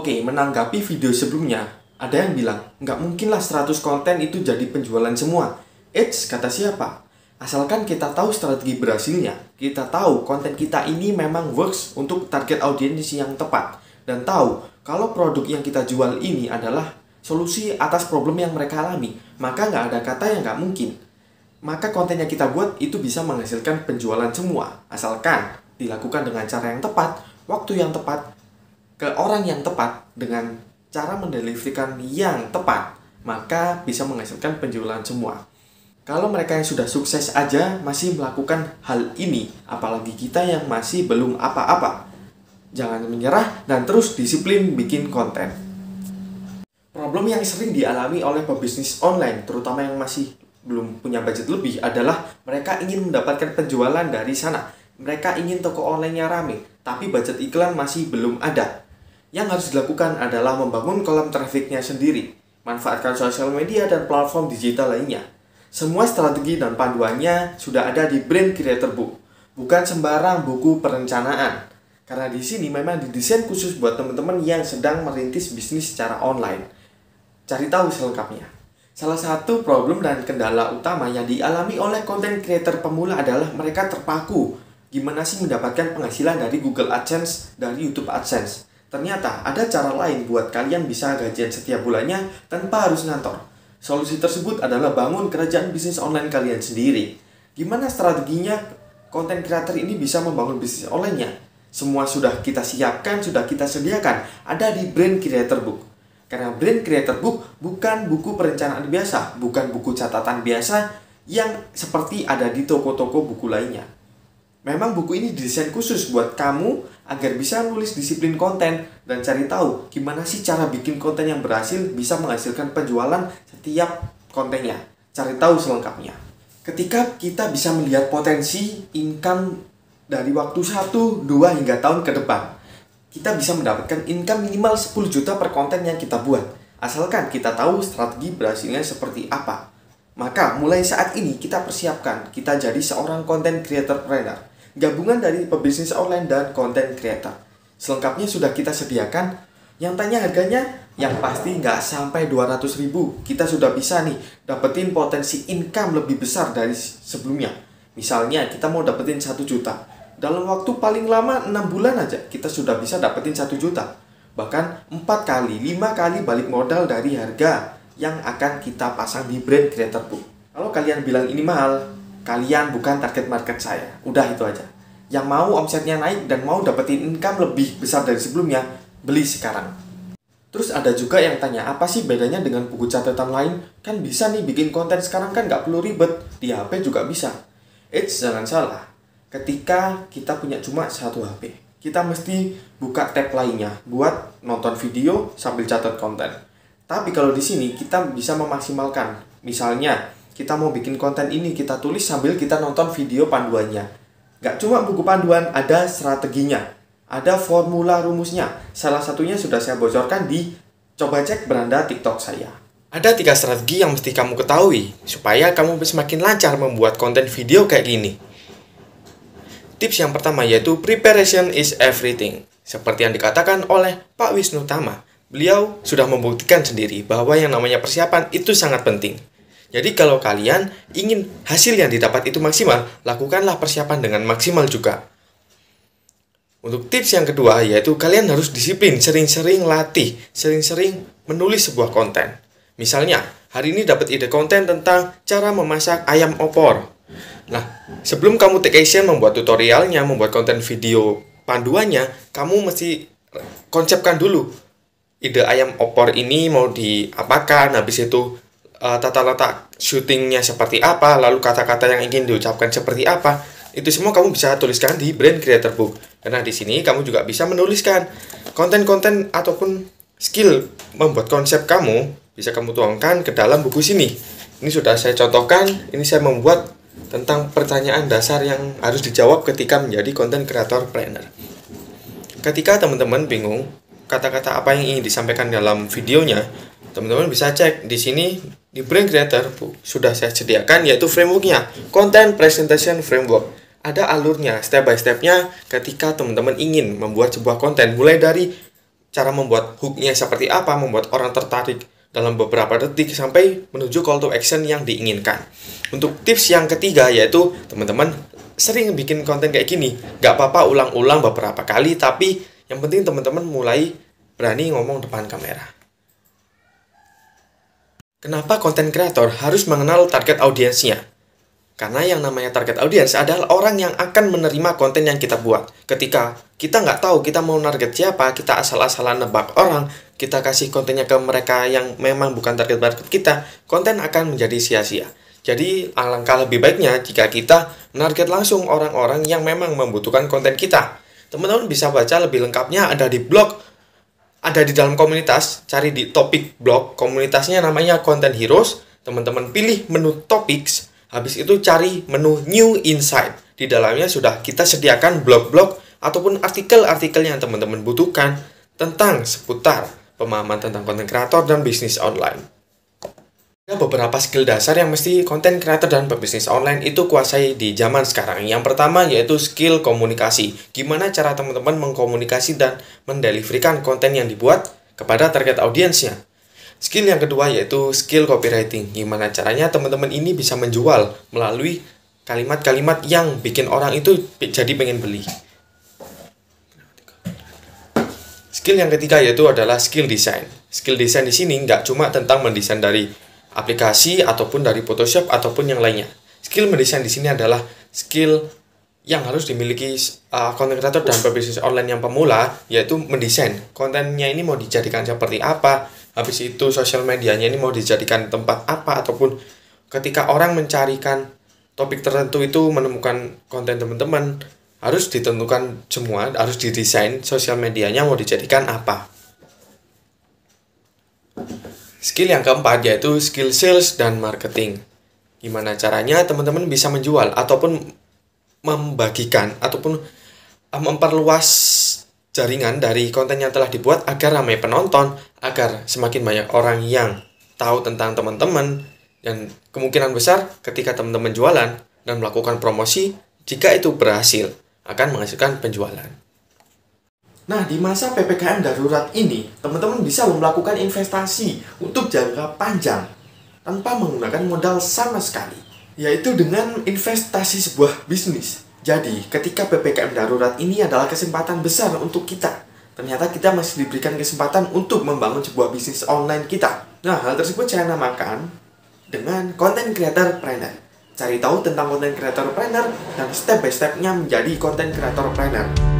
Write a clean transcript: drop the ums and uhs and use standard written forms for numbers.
Oke, menanggapi video sebelumnya, ada yang bilang, nggak mungkinlah 100 konten itu jadi penjualan semua. Eits, kata siapa? Asalkan kita tahu strategi berhasilnya, kita tahu konten kita ini memang works untuk target audiens yang tepat, dan tahu kalau produk yang kita jual ini adalah solusi atas problem yang mereka alami, maka nggak ada kata yang nggak mungkin. Maka konten yang kita buat itu bisa menghasilkan penjualan semua, asalkan dilakukan dengan cara yang tepat, waktu yang tepat, ke orang yang tepat, dengan cara mendeliverkan yang tepat, maka bisa menghasilkan penjualan semua. Kalau mereka yang sudah sukses aja masih melakukan hal ini, apalagi kita yang masih belum apa-apa. Jangan menyerah dan terus disiplin bikin konten. Problem yang sering dialami oleh pebisnis online, terutama yang masih belum punya budget lebih, adalah mereka ingin mendapatkan penjualan dari sana. Mereka ingin toko online-nya rame, tapi budget iklan masih belum ada. Yang harus dilakukan adalah membangun kolam traffic-nya sendiri, manfaatkan sosial media dan platform digital lainnya. Semua strategi dan panduannya sudah ada di Brand Creator Book, bukan sembarang buku perencanaan. Karena di sini memang didesain khusus buat teman-teman yang sedang merintis bisnis secara online. Cari tahu selengkapnya. Salah satu problem dan kendala utama yang dialami oleh content creator pemula adalah mereka terpaku. Gimana sih mendapatkan penghasilan dari Google AdSense, dari YouTube AdSense? Ternyata ada cara lain buat kalian bisa gajian setiap bulannya tanpa harus ngantor. Solusi tersebut adalah bangun kerajaan bisnis online kalian sendiri. Gimana strateginya content creator ini bisa membangun bisnis online-nya? Semua sudah kita siapkan, sudah kita sediakan, ada di Brand Creator Book. Karena Brand Creator Book bukan buku perencanaan biasa, bukan buku catatan biasa yang seperti ada di toko-toko buku lainnya. Memang buku ini didesain khusus buat kamu agar bisa nulis disiplin konten dan cari tahu gimana sih cara bikin konten yang berhasil bisa menghasilkan penjualan setiap kontennya. Cari tahu selengkapnya. Ketika kita bisa melihat potensi income dari waktu 1, 2, hingga tahun ke depan, kita bisa mendapatkan income minimal 10 juta per konten yang kita buat. Asalkan kita tahu strategi berhasilnya seperti apa. Maka mulai saat ini kita persiapkan, kita jadi seorang content creator trainer. Gabungan dari pebisnis online dan content creator. Selengkapnya sudah kita sediakan. Yang tanya harganya, yang pasti nggak sampai 200.000. Kita sudah bisa nih dapetin potensi income lebih besar dari sebelumnya. Misalnya kita mau dapetin 1 juta. Dalam waktu paling lama 6 bulan aja kita sudah bisa dapetin 1 juta. Bahkan 4 kali, 5 kali balik modal dari harga yang akan kita pasang di Brand Creator Book. Kalau kalian bilang ini mahal, kalian bukan target market saya. Udah itu aja. Yang mau omsetnya naik dan mau dapetin income lebih besar dari sebelumnya, beli sekarang. Terus ada juga yang tanya, apa sih bedanya dengan buku catatan lain? Kan bisa nih bikin konten sekarang, kan nggak perlu ribet. Di HP juga bisa. Eits, jangan salah. Ketika kita punya cuma satu HP, kita mesti buka tab lainnya buat nonton video sambil catat konten. Tapi kalau di sini kita bisa memaksimalkan. Misalnya, kita mau bikin konten ini, kita tulis sambil kita nonton video panduannya. Gak cuma buku panduan, ada strateginya. Ada formula rumusnya. Salah satunya sudah saya bocorkan di coba cek beranda TikTok saya. Ada 3 strategi yang mesti kamu ketahui, supaya kamu semakin lancar membuat konten video kayak gini. Tips yang pertama yaitu preparation is everything. Seperti yang dikatakan oleh Pak Wisnu Tama. Beliau sudah membuktikan sendiri bahwa yang namanya persiapan itu sangat penting. Jadi kalau kalian ingin hasil yang didapat itu maksimal, lakukanlah persiapan dengan maksimal juga. Untuk tips yang kedua yaitu kalian harus disiplin, sering-sering latih, sering-sering menulis sebuah konten. Misalnya, hari ini dapat ide konten tentang cara memasak ayam opor. Nah, sebelum kamu take action membuat tutorialnya, membuat konten video panduannya, kamu mesti konsepkan dulu. Ide ayam opor ini mau diapakan, habis itu tata letak syutingnya seperti apa, lalu kata-kata yang ingin diucapkan seperti apa. Itu semua kamu bisa tuliskan di Brand Creator Book. Karena di sini kamu juga bisa menuliskan konten-konten ataupun skill membuat konsep kamu, bisa kamu tuangkan ke dalam buku sini. Ini sudah saya contohkan, ini saya membuat tentang pertanyaan dasar yang harus dijawab ketika menjadi content creator planner. Ketika teman-teman bingung kata-kata apa yang ingin disampaikan dalam videonya, teman-teman bisa cek di sini di Brand Creator Book sudah saya sediakan, yaitu frameworknya, Content Presentation Framework. Ada alurnya, step by stepnya ketika teman-teman ingin membuat sebuah konten, mulai dari cara membuat hook-nya seperti apa, membuat orang tertarik dalam beberapa detik sampai menuju call to action yang diinginkan. Untuk tips yang ketiga yaitu teman-teman sering bikin konten kayak gini. Nggak apa-apa ulang-ulang beberapa kali, tapi yang penting teman-teman mulai berani ngomong depan kamera. Kenapa konten kreator harus mengenal target audiensnya? Karena yang namanya target audience adalah orang yang akan menerima konten yang kita buat. Ketika kita nggak tahu kita mau target siapa, kita asal-asalan nebak orang, kita kasih kontennya ke mereka yang memang bukan target market kita, konten akan menjadi sia-sia. Jadi alangkah lebih baiknya jika kita menarget langsung orang-orang yang memang membutuhkan konten kita. Teman-teman bisa baca lebih lengkapnya ada di blog, ada di dalam komunitas, cari di topik blog, komunitasnya namanya Content Heroes. Teman-teman pilih menu topics. Habis itu cari menu New Insight. Di dalamnya sudah kita sediakan blog-blog ataupun artikel-artikel yang teman-teman butuhkan tentang seputar pemahaman tentang konten kreator dan bisnis online. Ada beberapa skill dasar yang mesti konten kreator dan pebisnis online itu kuasai di zaman sekarang. Yang pertama yaitu skill komunikasi. Gimana cara teman-teman mengkomunikasi dan mendeliverkan konten yang dibuat kepada target audiensnya. Skill yang kedua yaitu skill copywriting. Gimana caranya teman-teman ini bisa menjual melalui kalimat-kalimat yang bikin orang itu jadi pengen beli. Skill yang ketiga yaitu adalah skill design. Skill design di sini nggak cuma tentang mendesain dari aplikasi ataupun dari Photoshop ataupun yang lainnya. Skill mendesain di sini adalah skill yang harus dimiliki content creator dan pebisnis online yang pemula, yaitu mendesain kontennya ini mau dijadikan seperti apa. Habis itu sosial medianya ini mau dijadikan tempat apa, ataupun ketika orang mencarikan topik tertentu itu menemukan konten teman-teman, harus ditentukan semua, harus didesain sosial medianya mau dijadikan apa. Skill yang keempat yaitu skill sales dan marketing. Gimana caranya teman-teman bisa menjual ataupun membagikan ataupun memperluas jaringan dari konten yang telah dibuat agar ramai penonton, agar semakin banyak orang yang tahu tentang teman-teman, dan kemungkinan besar ketika teman-teman jualan dan melakukan promosi, jika itu berhasil, akan menghasilkan penjualan. Nah, di masa PPKM darurat ini, teman-teman bisa melakukan investasi untuk jangka panjang tanpa menggunakan modal sama sekali, yaitu dengan investasi sebuah bisnis. Jadi, ketika PPKM darurat ini adalah kesempatan besar untuk kita. Ternyata kita masih diberikan kesempatan untuk membangun sebuah bisnis online kita. Nah, hal tersebut saya namakan dengan Content Creator Planner. Cari tahu tentang Content Creator Planner dan step by step-nya menjadi Content Creator Planner.